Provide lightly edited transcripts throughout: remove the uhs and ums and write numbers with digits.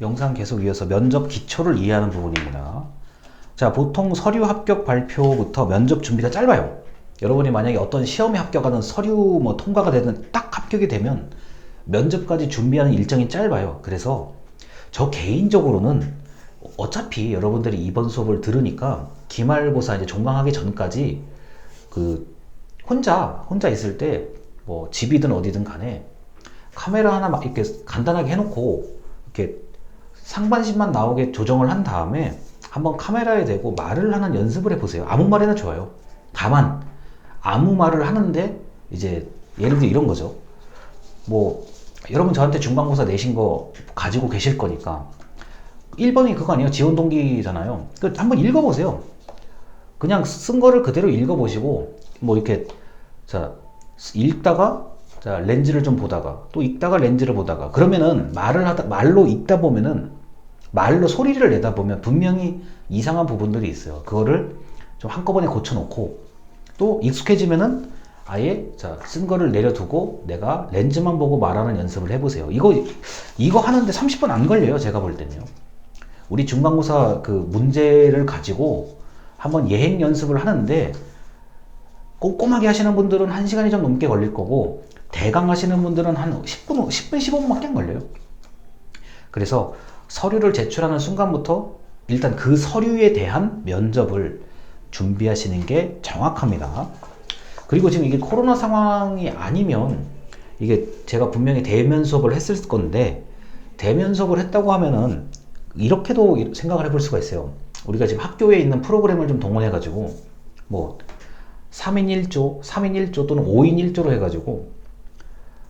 영상 계속 이어서 면접 기초를 이해하는 부분입니다. 자, 보통 서류 합격 발표부터 면접 준비가 짧아요. 여러분이 만약에 어떤 시험에 합격하는 서류 뭐 통과가 되든 딱 합격이 되면 면접까지 준비하는 일정이 짧아요. 그래서 저 개인적으로는 어차피 여러분들이 이번 수업을 들으니까 기말고사 이제 종강하기 전까지 그 혼자 있을 때 뭐 집이든 어디든 간에 카메라 하나 막 이렇게 간단하게 해놓고 이렇게 상반신만 나오게 조정을 한 다음에 한번 카메라에 대고 말을 하는 연습을 해보세요. 아무 말이나 좋아요. 다만 아무 말을 하는데 이제 예를 들어 이런 거죠. 뭐 여러분 저한테 중간고사 내신 거 가지고 계실 거니까 1번이 그거 아니에요? 지원 동기잖아요. 한번 읽어보세요. 그냥 쓴 거를 그대로 읽어보시고 뭐 이렇게 자 읽다가 자 렌즈를 좀 보다가 또 읽다가 렌즈를 보다가 그러면은 말로 읽다 보면은 말로 소리를 내다 보면 분명히 이상한 부분들이 있어요. 그거를 좀 한꺼번에 고쳐놓고 또 익숙해지면은 아예 자 쓴 거를 내려두고 내가 렌즈만 보고 말하는 연습을 해보세요. 이거 하는데 30분 안 걸려요. 제가 볼 때는요. 우리 중간고사 그 문제를 가지고 한번 예행 연습을 하는데 꼼꼼하게 하시는 분들은 1시간이 좀 넘게 걸릴 거고 대강 하시는 분들은 한 10분, 15분밖에 안 걸려요. 그래서 서류를 제출하는 순간부터 일단 그 서류에 대한 면접을 준비하시는 게 정확합니다. 그리고 지금 이게 코로나 상황이 아니면 이게 제가 분명히 대면 수업을 했을 건데 대면 수업을 했다고 하면은 이렇게도 생각을 해볼 수가 있어요. 우리가 지금 학교에 있는 프로그램을 좀 동원해 가지고 뭐 3인 1조, 3인 1조 또는 5인 1조로 해가지고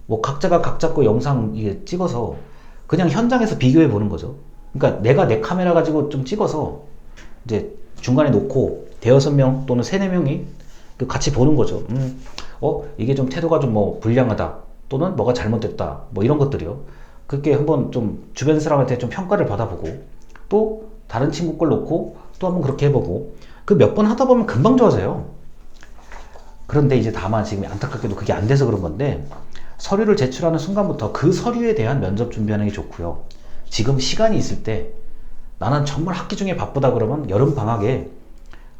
뭐 각자가 각자 거 영상 이게 찍어서 그냥 현장에서 비교해 보는 거죠. 그러니까 내가 내 카메라 가지고 좀 찍어서 이제 중간에 놓고 대여섯 명 또는 세네 명이 같이 보는 거죠. 이게 좀 태도가 좀 뭐 불량하다 또는 뭐가 잘못됐다 뭐 이런 것들이요. 그렇게 한번 좀 주변 사람한테 좀 평가를 받아보고 또 다른 친구 걸 놓고 또 한번 그렇게 해보고 그 몇 번 하다 보면 금방 좋아져요. 그런데 이제 다만 지금 안타깝게도 그게 안 돼서 그런 건데 서류를 제출하는 순간부터 그 서류에 대한 면접 준비하는 게 좋고요. 지금 시간이 있을 때 나는 정말 학기 중에 바쁘다 그러면 여름 방학에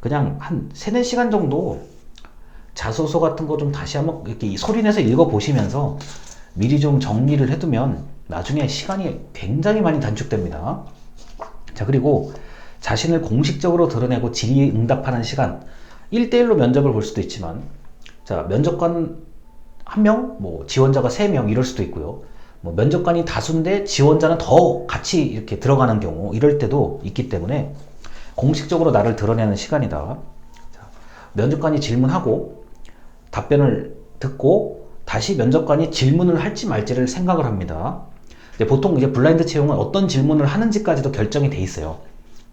그냥 한 3, 4시간 정도 자소서 같은 거 좀 다시 한번 이렇게 소리 내서 읽어 보시면서 미리 좀 정리를 해두면 나중에 시간이 굉장히 많이 단축됩니다. 자, 그리고 자신을 공식적으로 드러내고 질의응답하는 시간 1대1로 면접을 볼 수도 있지만 자 면접관 1명, 뭐 지원자가 3명 이럴 수도 있고요. 뭐 면접관이 다수인데 지원자는 더 같이 이렇게 들어가는 경우 이럴 때도 있기 때문에 공식적으로 나를 드러내는 시간이다. 자, 면접관이 질문하고 답변을 듣고 다시 면접관이 질문을 할지 말지를 생각을 합니다. 근데 보통 이제 블라인드 채용은 어떤 질문을 하는지까지도 결정이 돼 있어요.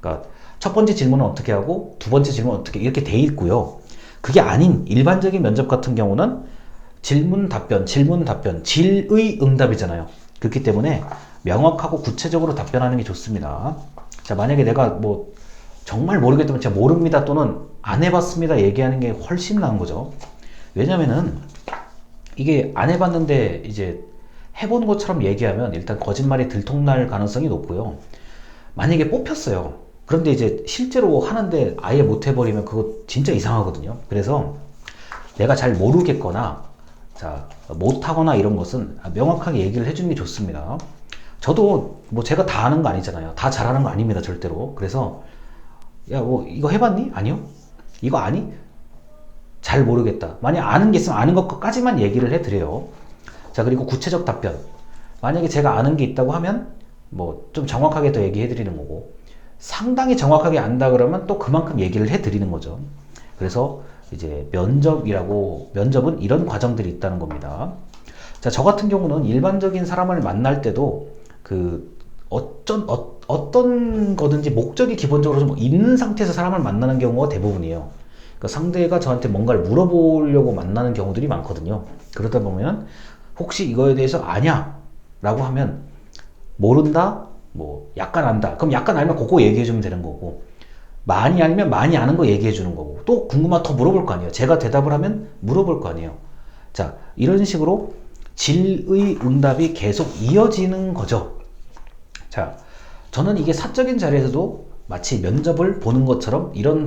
그러니까 첫 번째 질문은 어떻게 하고 두 번째 질문은 어떻게 이렇게 돼 있고요. 그게 아닌 일반적인 면접 같은 경우는 질문 답변, 질의 응답이잖아요. 그렇기 때문에 명확하고 구체적으로 답변하는 게 좋습니다. 자, 만약에 내가 뭐 정말 모르겠다면 제가 모릅니다 또는 안 해봤습니다 얘기하는 게 훨씬 나은 거죠. 왜냐면은 이게 안 해봤는데 이제 해본 것처럼 얘기하면 일단 거짓말이 들통날 가능성이 높고요. 만약에 뽑혔어요. 그런데 이제 실제로 하는데 아예 못 해버리면 그거 진짜 이상하거든요. 그래서 내가 잘 모르겠거나 자 못하거나 이런 것은 명확하게 얘기를 해주는 게 좋습니다. 저도 뭐 제가 다 아는 거 아니잖아요. 다 잘하는 거 아닙니다 절대로. 그래서 야 뭐 이거 해봤니? 아니요. 이거 아니? 잘 모르겠다. 만약 아는 게 있으면 아는 것까지만 얘기를 해드려요. 자, 그리고 구체적 답변. 만약에 제가 아는 게 있다고 하면 뭐 좀 정확하게 더 얘기해 드리는 거고 상당히 정확하게 안다 그러면 또 그만큼 얘기를 해 드리는 거죠. 그래서 이제 면접은 이런 과정들이 있다는 겁니다. 자, 저 같은 경우는 일반적인 사람을 만날 때도 그 어떤 거든지 목적이 기본적으로 좀 있는 상태에서 사람을 만나는 경우가 대부분이에요. 그러니까 상대가 저한테 뭔가를 물어보려고 만나는 경우들이 많거든요. 그러다 보면 혹시 이거에 대해서 아냐? 라고 하면 모른다? 뭐 약간 안다. 그럼 약간 알면 그거 얘기해 주면 되는 거고 많이 알면 많이 아는 거 얘기해 주는 거고 또 궁금하면 더 물어볼 거 아니에요. 제가 대답을 하면 물어볼 거 아니에요. 자, 이런 식으로 질의 응답이 계속 이어지는 거죠. 자, 저는 이게 사적인 자리에서도 마치 면접을 보는 것처럼 이런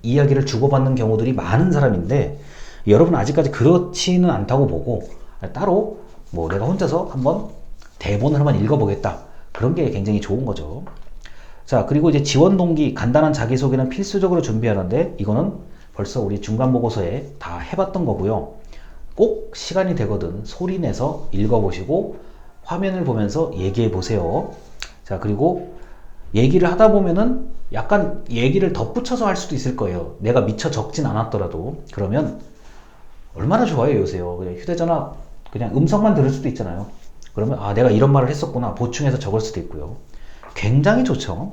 이야기를 주고받는 경우들이 많은 사람인데, 여러분 아직까지 그렇지는 않다고 보고 따로 뭐 내가 혼자서 한번 대본을 한번 읽어보겠다, 그런 게 굉장히 좋은 거죠. 자, 그리고 이제 지원 동기, 간단한 자기소개는 필수적으로 준비하는데, 이거는 벌써 우리 중간보고서에 다 해봤던 거고요. 꼭 시간이 되거든 소리 내서 읽어보시고 화면을 보면서 얘기해 보세요. 자, 그리고 얘기를 하다 보면은 약간 얘기를 덧붙여서 할 수도 있을 거예요. 내가 미처 적진 않았더라도. 그러면 얼마나 좋아요, 요새요. 그냥 휴대전화 그냥 음성만 들을 수도 있잖아요. 그러면 아, 내가 이런 말을 했었구나, 보충해서 적을 수도 있고요. 굉장히 좋죠.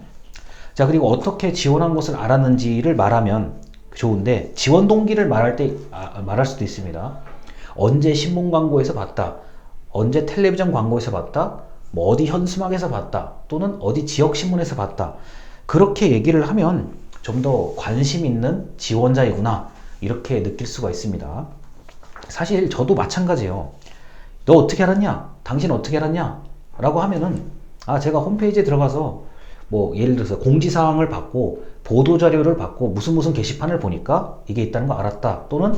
자, 그리고 어떻게 지원한 것을 알았는지를 말하면 좋은데, 지원 동기를 말할 때 말할 수도 있습니다. 언제 신문 광고에서 봤다, 언제 텔레비전 광고에서 봤다, 뭐 어디 현수막에서 봤다, 또는 어디 지역 신문에서 봤다, 그렇게 얘기를 하면 좀 더 관심 있는 지원자이구나, 이렇게 느낄 수가 있습니다. 사실 저도 마찬가지예요. 너 어떻게 알았냐? 당신 어떻게 알았냐? 라고 하면은 아, 제가 홈페이지에 들어가서 뭐 예를 들어서 공지사항을 받고 보도자료를 받고 무슨 게시판을 보니까 이게 있다는 거 알았다. 또는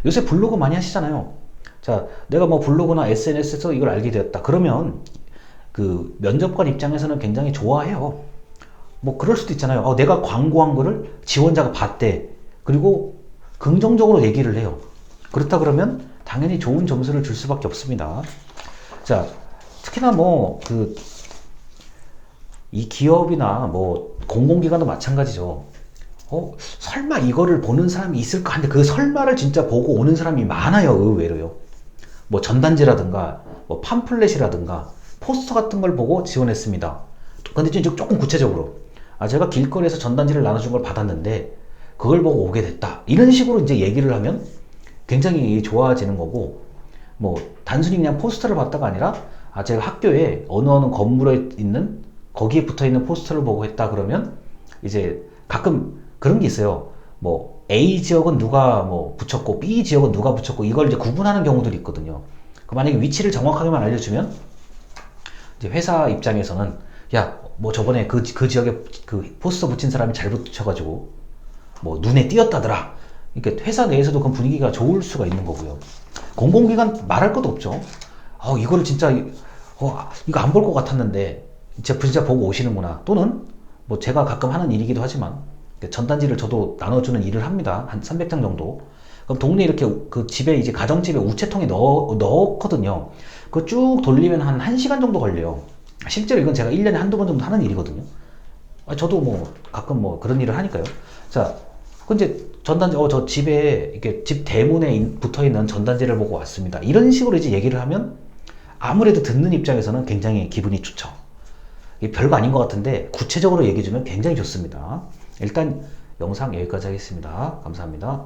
요새 블로그 많이 하시잖아요. 자, 내가 뭐 블로그나 SNS에서 이걸 알게 되었다. 그러면 그 면접관 입장에서는 굉장히 좋아해요. 뭐 그럴 수도 있잖아요. 내가 광고한 거를 지원자가 봤대. 그리고 긍정적으로 얘기를 해요. 그렇다 그러면 당연히 좋은 점수를 줄 수밖에 없습니다. 자, 특히나 뭐 이 기업이나 뭐 공공기관도 마찬가지죠. 설마 이거를 보는 사람이 있을까 하는데 그 설마를 진짜 보고 오는 사람이 많아요, 의외로요. 뭐 전단지라든가 뭐 팜플렛이라든가 포스터 같은 걸 보고 지원했습니다. 근데 지금 조금 구체적으로 제가 길거리에서 전단지를 나눠준 걸 받았는데 그걸 보고 오게 됐다, 이런 식으로 이제 얘기를 하면 굉장히 좋아지는 거고, 뭐 단순히 그냥 포스터를 봤다가 아니라 제가 학교에 어느 건물에 있는 거기에 붙어있는 포스터를 보고 했다, 그러면 이제 가끔 그런 게 있어요. 뭐 A 지역은 누가 뭐 붙였고 B 지역은 누가 붙였고 이걸 이제 구분하는 경우들이 있거든요. 만약에 위치를 정확하게만 알려주면 이제 회사 입장에서는 야, 뭐 저번에 그 지역에 그 포스터 붙인 사람이 잘 붙여가지고 뭐 눈에 띄었다더라. 그러니까 회사 내에서도 그 분위기가 좋을 수가 있는 거고요. 공공기관 말할 것도 없죠. 이거를 진짜 이거 안 볼 것 같았는데 진짜 보고 오시는구나. 또는 뭐 제가 가끔 하는 일이기도 하지만 전단지를 저도 나눠주는 일을 합니다. 한 300장 정도. 그럼 동네 이렇게 그 집에 이제 가정집에 우체통에 넣거든요. 그거 쭉 돌리면 한 1시간 정도 걸려요. 실제로 이건 제가 1년에 한두 번 정도 하는 일이거든요. 저도 뭐 가끔 뭐 그런 일을 하니까요. 자, 그 이제 전단지, 저 집에 이렇게 집 대문에 붙어 있는 전단지를 보고 왔습니다, 이런 식으로 이제 얘기를 하면 아무래도 듣는 입장에서는 굉장히 기분이 좋죠. 이게 별거 아닌 것 같은데 구체적으로 얘기해주면 굉장히 좋습니다. 일단 영상 여기까지 하겠습니다. 감사합니다.